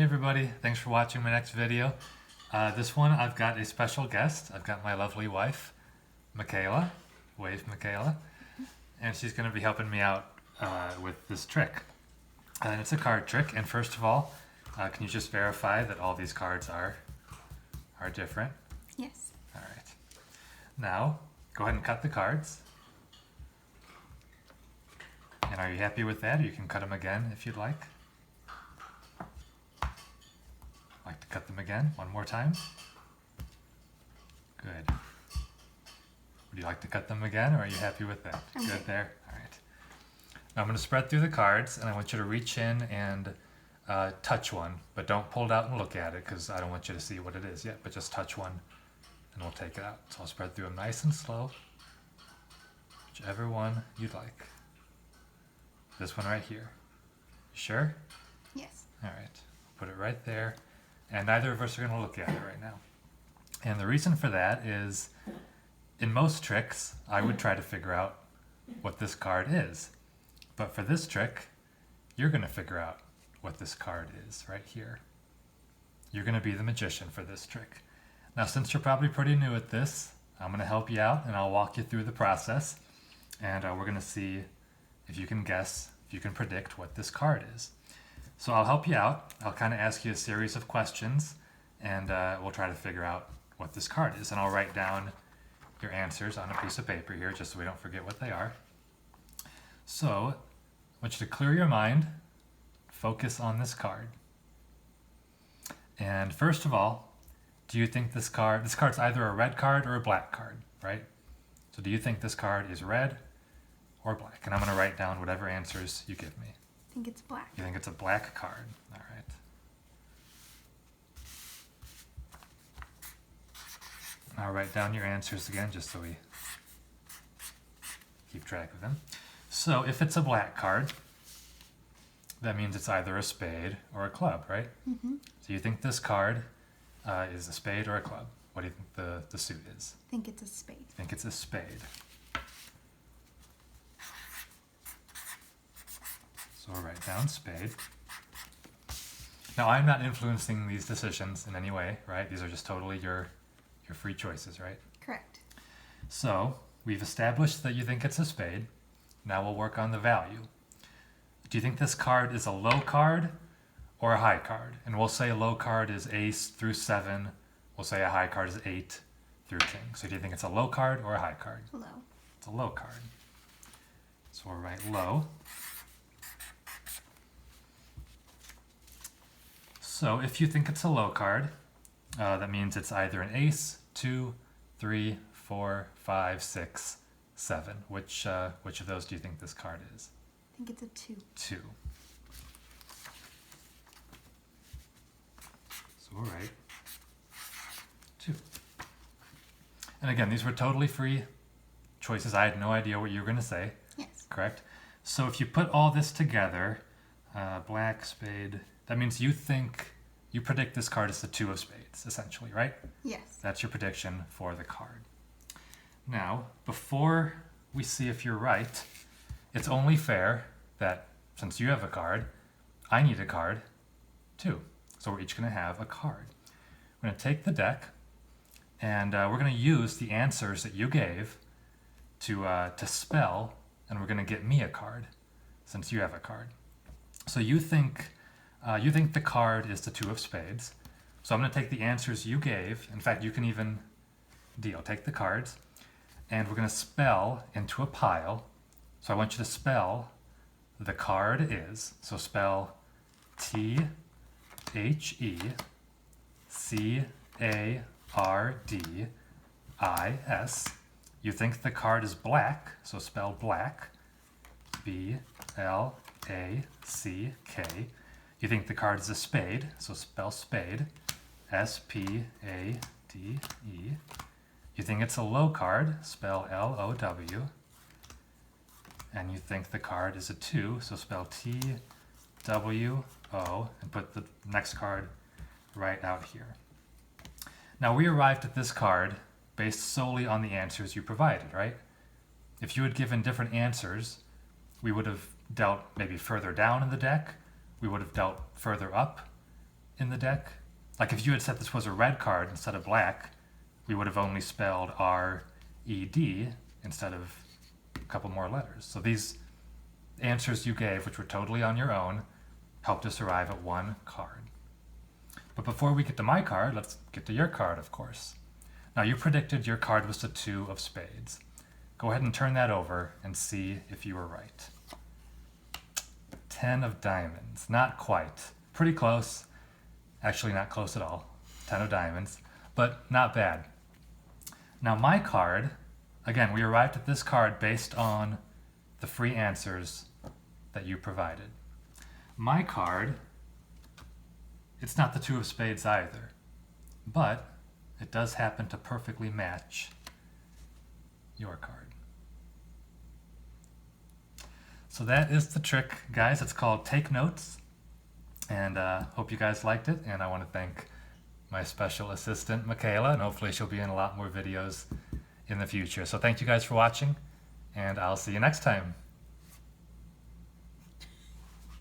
Hey everybody, thanks for watching my next video. This one I've got a special guest. I've got my lovely wife, Michaela. Wave, Michaela. And she's going to be helping me out with this trick. And it's a card trick. And first of all, can you just verify that all these cards are different? Yes. All right. Now, go ahead and cut the cards. And are you happy with that? Or you can cut them again if you'd like. Like to cut them again one more time? Good. Would you like to cut them again, or are you happy with that? I'm Good good. there? All right. Now I'm going to spread through the cards, and I want you to reach in and touch one, but don't pull it out and look at it, because I don't want you to see what it is yet, but just touch one, and we'll take it out. So I'll spread through them nice and slow, whichever one you'd like. This one right here. You sure? Yes. All right. Put it right there. And neither of us are going to look at it right now. And the reason for that is, in most tricks, I would try to figure out what this card is. But for this trick, you're going to figure out what this card is right here. You're going to be the magician for this trick. Now, since you're probably pretty new at this, I'm going to help you out and I'll walk you through the process. And we're going to see if you can guess, if you can predict what this card is. So I'll help you out. I'll kind of ask you a series of questions, and we'll try to figure out what this card is. And I'll write down your answers on a piece of paper here, just so we don't forget what they are. So I want you to clear your mind, focus on this card. And first of all, do you think this card's either a red card or a black card, right? So do you think this card is red or black? And I'm going to write down whatever answers you give me. I think it's black. You think it's a black card. All right. I'll write down your answers again just so we keep track of them. So if it's a black card, that means it's either a spade or a club, right? Mm-hmm. So you think this card is a spade or a club? What do you think the suit is? I think it's a spade. You think it's a spade. So we'll write down spade. Now I'm not influencing these decisions in any way, right? These are just totally your free choices, right? Correct. So we've established that you think it's a spade. Now we'll work on the value. Do you think this card is a low card or a high card? And we'll say a low card is ace through 7. We'll say a high card is 8 through king. So do you think it's a low card or a high card? Low. It's a low card. So we'll write low. So if you think it's a low card, that means it's either an ace, 2, 3, 4, 5, 6, 7. Which of those do you think this card is? I think it's a 2. 2. So we'll write 2. And again, these were totally free choices. I had no idea what you were going to say. Yes. Correct? So if you put all this together, black, spade, that means you predict this card is the 2 of spades, essentially, right? Yes. That's your prediction for the card. Now, before we see if you're right, it's only fair that since you have a card, I need a card too. So we're each going to have a card. We're going to take the deck, and we're going to use the answers that you gave to spell, and we're going to get me a card since you have a card. So you think the card is the 2 of spades. So I'm going to take the answers you gave. In fact, you can even take the cards, and we're going to spell into a pile. So I want you to spell the card is. So spell THECARDIS. You think the card is black, so spell black. BLACK. You think the card is a spade, so spell spade. SPADE. You think it's a low card, spell LOW. And you think the card is a 2, so spell TWO and put the next card right out here. Now we arrived at this card based solely on the answers you provided, right? If you had given different answers, we would have dealt maybe further down in the deck, we would have dealt further up in the deck. Like if you had said this was a red card instead of black, we would have only spelled R-E-D instead of a couple more letters. So these answers you gave, which were totally on your own, helped us arrive at one card. But before we get to my card, let's get to your card, of course. Now you predicted your card was the 2 of spades. Go ahead and turn that over and see if you were right. 10 of diamonds. Not quite. Pretty close. Actually, not close at all. 10 of diamonds, but not bad. Now my card, again, we arrived at this card based on the free answers that you provided. My card, it's not the 2 of spades either, but it does happen to perfectly match your card. So that is the trick, guys. It's called Take Notes, and hope you guys liked it. And I want to thank my special assistant, Michaela, and hopefully she'll be in a lot more videos in the future. So thank you guys for watching, and I'll see you next time.